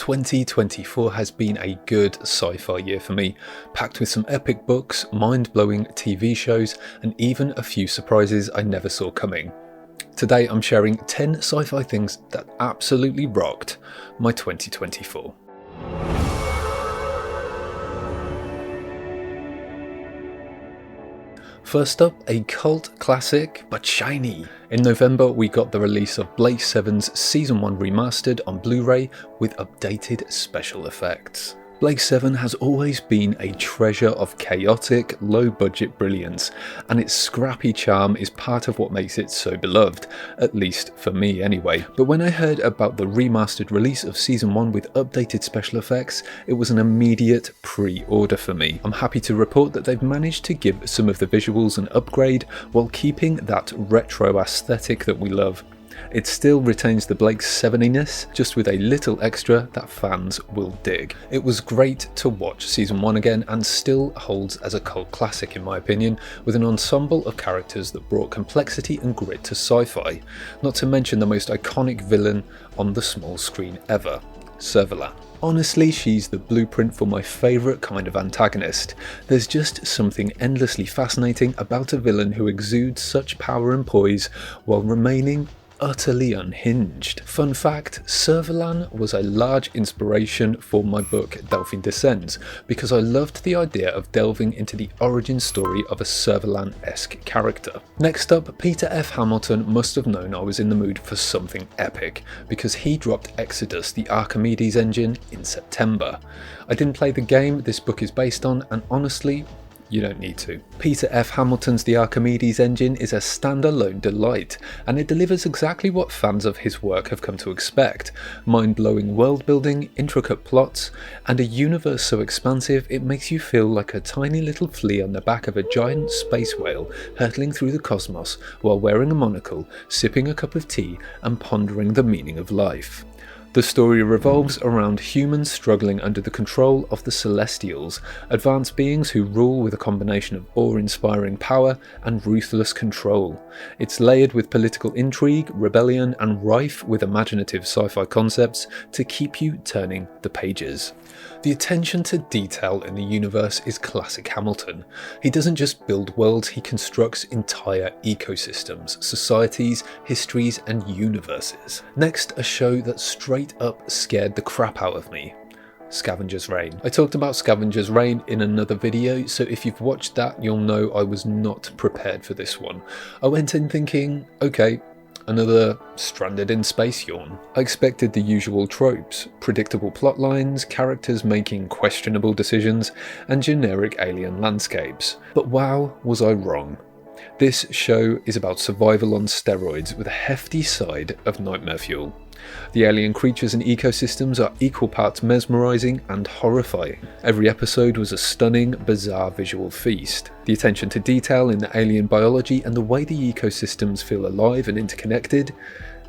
2024 has been a good sci-fi year for me, packed with some epic books, mind-blowing TV shows, and even a few surprises I never saw coming. Today I'm sharing 10 sci-fi things that absolutely rocked my 2024. First up, a cult classic, but shiny. In November, we got the release of Blake Seven's Season 1 Remastered on Blu-ray with updated special effects. Blake Seven has always been a treasure of chaotic, low-budget brilliance, and its scrappy charm is part of what makes it so beloved, at least for me anyway. But when I heard about the remastered release of Season 1 with updated special effects, it was an immediate pre-order for me. I'm happy to report that they've managed to give some of the visuals an upgrade while keeping that retro aesthetic that we love. It still retains the Blake Seveniness, just with a little extra that fans will dig. It was great to watch Season 1 again and still holds as a cult classic in my opinion, with an ensemble of characters that brought complexity and grit to sci-fi, not to mention the most iconic villain on the small screen ever, Servalan. Honestly, she's the blueprint for my favourite kind of antagonist. There's just something endlessly fascinating about a villain who exudes such power and poise while remaining utterly unhinged. Fun fact, Servalan was a large inspiration for my book Delphine Descends, because I loved the idea of delving into the origin story of a Servalan-esque character. Next up, Peter F. Hamilton must have known I was in the mood for something epic, because he dropped Exodus, the Archimedes engine, in September. I didn't play the game this book is based on, and honestly, you don't need to. Peter F. Hamilton's The Archimedes engine is a standalone delight, and it delivers exactly what fans of his work have come to expect. Mind-blowing world building, intricate plots, and a universe so expansive it makes you feel like a tiny little flea on the back of a giant space whale hurtling through the cosmos while wearing a monocle, sipping a cup of tea, and pondering the meaning of life. The story revolves around humans struggling under the control of the Celestials, advanced beings who rule with a combination of awe-inspiring power and ruthless control. It's layered with political intrigue, rebellion, and rife with imaginative sci-fi concepts to keep you turning the pages. The attention to detail in the universe is classic Hamilton. He doesn't just build worlds, he constructs entire ecosystems, societies, histories, and universes. Next, a show that straight up scared the crap out of me. Scavengers Reign. I talked about Scavengers Reign in another video, so if you've watched that, you'll know I was not prepared for this one. I went in thinking, okay, another stranded in space yawn. I expected the usual tropes, predictable plot lines, characters making questionable decisions, and generic alien landscapes. But wow, was I wrong. This show is about survival on steroids with a hefty side of nightmare fuel. The alien creatures and ecosystems are equal parts mesmerising and horrifying. Every episode was a stunning, bizarre visual feast. The attention to detail in the alien biology and the way the ecosystems feel alive and interconnected,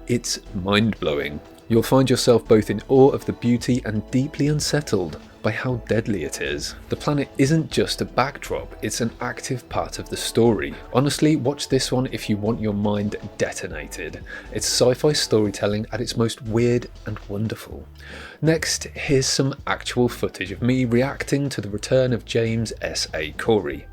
it's mind-blowing. You'll find yourself both in awe of the beauty and deeply unsettled by how deadly it is. The planet isn't just a backdrop, it's an active part of the story. Honestly, watch this one if you want your mind detonated. It's sci-fi storytelling at its most weird and wonderful. Next, here's some actual footage of me reacting to the return of James S.A. Corey.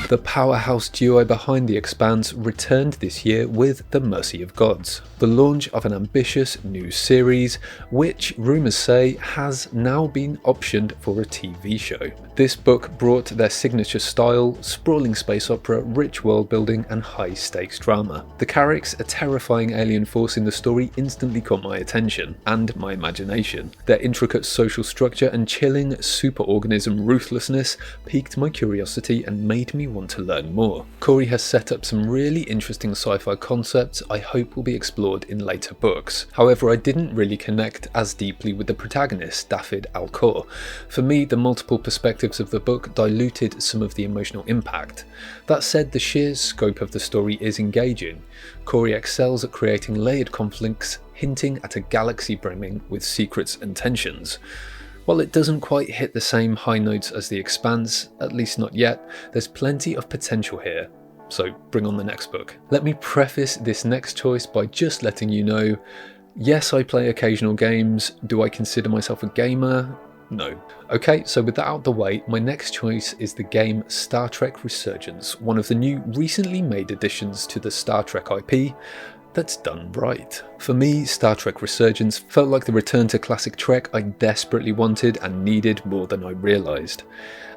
The powerhouse duo behind The Expanse returned this year with The Mercy of Gods, the launch of an ambitious new series, which rumours say has now been optioned for a TV show. This book brought their signature style, sprawling space opera, rich world building, and high stakes drama. The Carricks, a terrifying alien force in the story, instantly caught my attention and my imagination. Their intricate social structure and chilling superorganism ruthlessness piqued my curiosity and made me want to learn more. Corey has set up some really interesting sci-fi concepts I hope will be explored in later books. However, I didn't really connect as deeply with the protagonist, Dafydd Alcor. For me, the multiple perspectives of the book diluted some of the emotional impact. That said, the sheer scope of the story is engaging. Corey excels at creating layered conflicts, hinting at a galaxy brimming with secrets and tensions. While it doesn't quite hit the same high notes as The Expanse, at least not yet, there's plenty of potential here. So bring on the next book. Let me preface this next choice by just letting you know Yes, I play occasional games. Do I consider myself a gamer? No. Okay, so with that out the way, my next choice is the game Star Trek Resurgence, one of the new recently made additions to the Star Trek IP that's done right. For me, Star Trek Resurgence felt like the return to classic Trek I desperately wanted and needed more than I realised.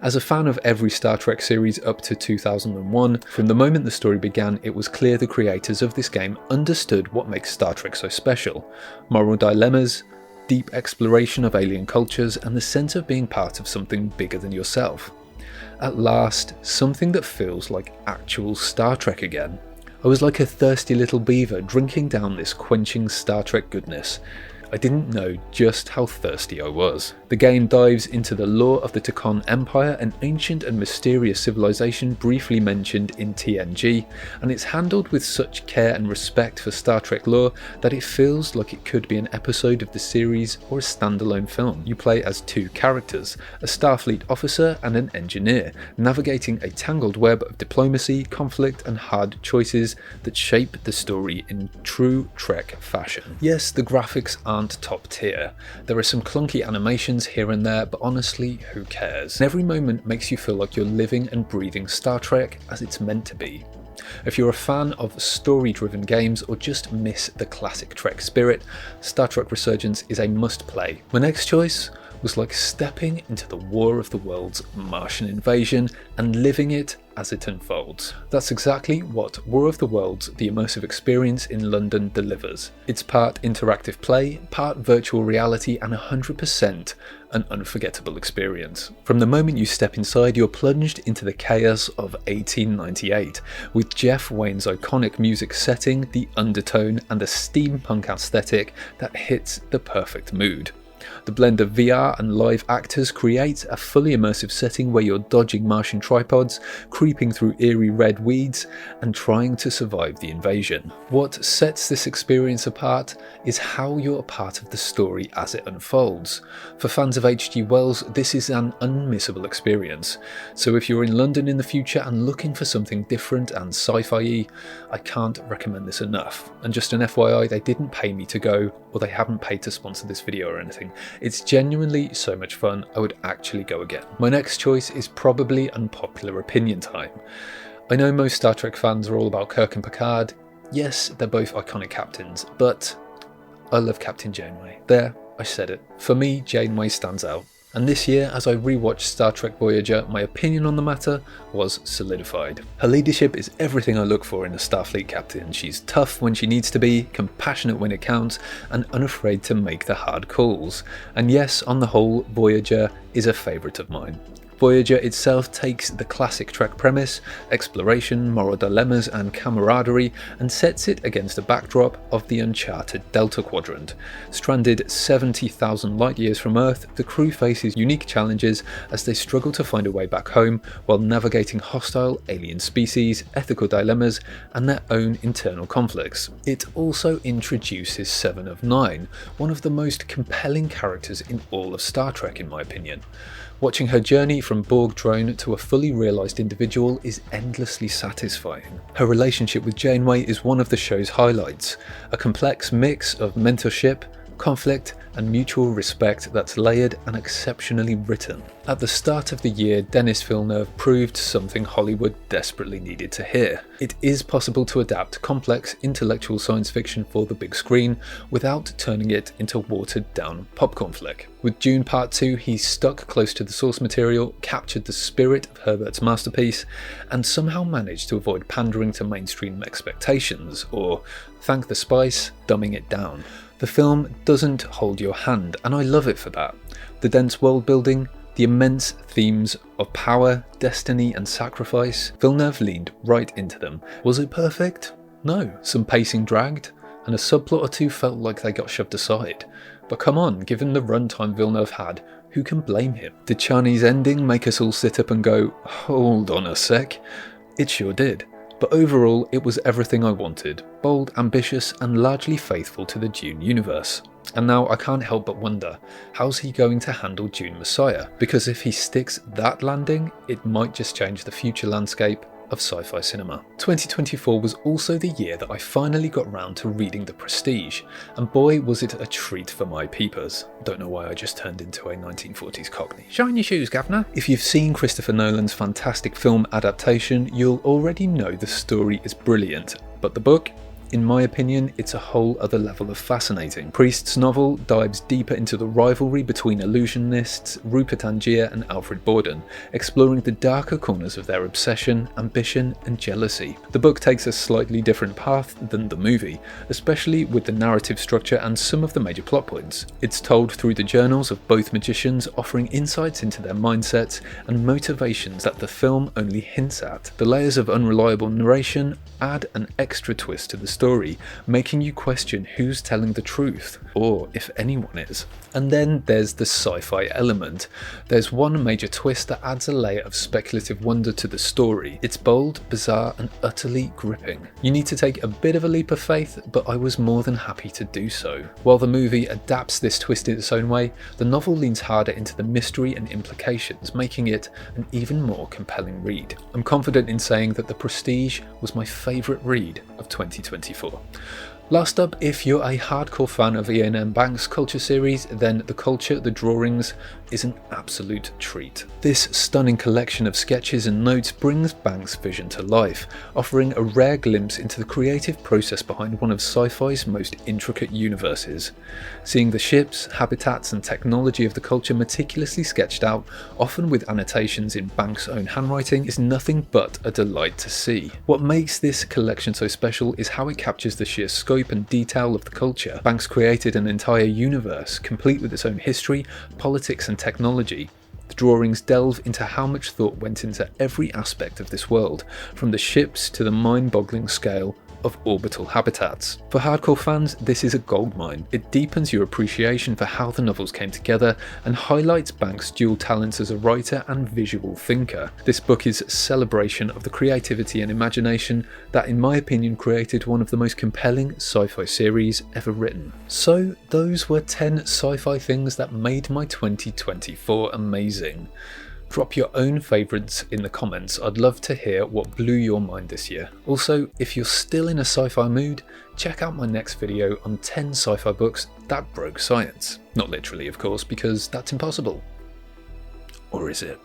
As a fan of every Star Trek series up to 2001, from the moment the story began, it was clear the creators of this game understood what makes Star Trek so special: moral dilemmas, deep exploration of alien cultures, and the sense of being part of something bigger than yourself. At last, something that feels like actual Star Trek again. I was like a thirsty little beaver drinking down this quenching Star Trek goodness. I didn't know just how thirsty I was. The game dives into the lore of the Takon Empire, an ancient and mysterious civilization briefly mentioned in TNG, and it's handled with such care and respect for Star Trek lore that it feels like it could be an episode of the series or a standalone film. You play as two characters, a Starfleet officer and an engineer, navigating a tangled web of diplomacy, conflict and hard choices that shape the story in true Trek fashion. Yes, the graphics aren't top tier. There are some clunky animations here and there, but honestly, who cares? And every moment makes you feel like you're living and breathing Star Trek as it's meant to be. If you're a fan of story-driven games or just miss the classic Trek spirit, Star Trek Resurgence is a must-play. My next choice was like stepping into the War of the Worlds Martian invasion and living it as it unfolds. That's exactly what War of the Worlds, the immersive experience in London, delivers. It's part interactive play, part virtual reality, and 100% an unforgettable experience. From the moment you step inside, you're plunged into the chaos of 1898, with Jeff Wayne's iconic music setting, the undertone, and the steampunk aesthetic that hits the perfect mood. The blend of VR and live actors creates a fully immersive setting where you're dodging Martian tripods, creeping through eerie red weeds, and trying to survive the invasion. What sets this experience apart is how you're a part of the story as it unfolds. For fans of H.G. Wells, this is an unmissable experience. So if you're in London in the future and looking for something different and sci-fi-y, I can't recommend this enough. And just an FYI, they didn't pay me to go, or they haven't paid to sponsor this video or anything. It's genuinely so much fun, I would actually go again. My next choice is probably unpopular opinion time. I know most Star Trek fans are all about Kirk and Picard. Yes, they're both iconic captains, but I love Captain Janeway. There, I said it. For me, Janeway stands out. And this year, as I rewatched Star Trek Voyager, my opinion on the matter was solidified. Her leadership is everything I look for in a Starfleet captain. She's tough when she needs to be, compassionate when it counts, and unafraid to make the hard calls. And yes, on the whole, Voyager is a favourite of mine. Voyager itself takes the classic Trek premise, exploration, moral dilemmas and camaraderie, and sets it against a backdrop of the uncharted Delta Quadrant. Stranded 70,000 light years from Earth, the crew faces unique challenges as they struggle to find a way back home while navigating hostile alien species, ethical dilemmas, and their own internal conflicts. It also introduces Seven of Nine, one of the most compelling characters in all of Star Trek in my opinion. Watching her journey from Borg drone to a fully realised individual is endlessly satisfying. Her relationship with Janeway is one of the show's highlights, a complex mix of mentorship, conflict, and mutual respect that's layered and exceptionally written. At the start of the year, Denis Villeneuve proved something Hollywood desperately needed to hear. It is possible to adapt complex intellectual science fiction for the big screen without turning it into watered-down popcorn flick. With Dune Part 2, he stuck close to the source material, captured the spirit of Herbert's masterpiece, and somehow managed to avoid pandering to mainstream expectations, or, thank the spice, dumbing it down. The film doesn't hold your hand, and I love it for that. The dense world building, the immense themes of power, destiny and sacrifice, Villeneuve leaned right into them. Was it perfect? No. Some pacing dragged, and a subplot or two felt like they got shoved aside. But come on, given the runtime Villeneuve had, who can blame him? Did Chani's ending make us all sit up and go, hold on a sec? It sure did. But overall, it was everything I wanted. Bold, ambitious, and largely faithful to the Dune universe. And now I can't help but wonder, how's he going to handle Dune Messiah? Because if he sticks that landing, it might just change the future landscape of sci-fi cinema. 2024 was also the year that I finally got round to reading The Prestige, and boy was it a treat for my peepers. Don't know why I just turned into a 1940s cockney. Shine your shoes, governor! If you've seen Christopher Nolan's fantastic film adaptation, you'll already know the story is brilliant, but the book? In my opinion, it's a whole other level of fascinating. Priest's novel dives deeper into the rivalry between illusionists Rupert Angier and Alfred Borden, exploring the darker corners of their obsession, ambition and jealousy. The book takes a slightly different path than the movie, especially with the narrative structure and some of the major plot points. It's told through the journals of both magicians, offering insights into their mindsets and motivations that the film only hints at. The layers of unreliable narration add an extra twist to the story, making you question who's telling the truth, or if anyone is. And then there's the sci-fi element. There's one major twist that adds a layer of speculative wonder to the story. It's bold, bizarre and utterly gripping. You need to take a bit of a leap of faith, but I was more than happy to do so. While the movie adapts this twist in its own way, the novel leans harder into the mystery and implications, making it an even more compelling read. I'm confident in saying that The Prestige was my favourite read of 2024. Last up, if you're a hardcore fan of Iain M. Banks' Culture series, then The Culture, The Drawings is an absolute treat. This stunning collection of sketches and notes brings Banks' vision to life, offering a rare glimpse into the creative process behind one of sci-fi's most intricate universes. Seeing the ships, habitats and technology of the culture meticulously sketched out, often with annotations in Banks' own handwriting, is nothing but a delight to see. What makes this collection so special is how it captures the sheer scope and detail of the culture. Banks created an entire universe, complete with its own history, politics and technology. The drawings delve into how much thought went into every aspect of this world, from the ships to the mind-boggling scale of orbital habitats. For hardcore fans, this is a goldmine. It deepens your appreciation for how the novels came together and highlights Banks' dual talents as a writer and visual thinker. This book is a celebration of the creativity and imagination that, in my opinion, created one of the most compelling sci-fi series ever written. So those were 10 sci-fi things that made my 2024 amazing. Drop your own favourites in the comments. I'd love to hear what blew your mind this year. Also, if you're still in a sci-fi mood, check out my next video on 10 sci-fi books that broke science. Not literally, of course, because that's impossible. Or is it?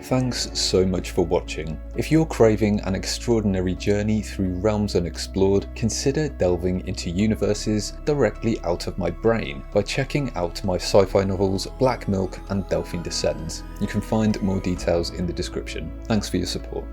Thanks so much for watching. If you're craving an extraordinary journey through realms unexplored, consider delving into universes directly out of my brain by checking out my sci-fi novels Black Milk and Delphine Descends. You can find more details in the description. Thanks for your support.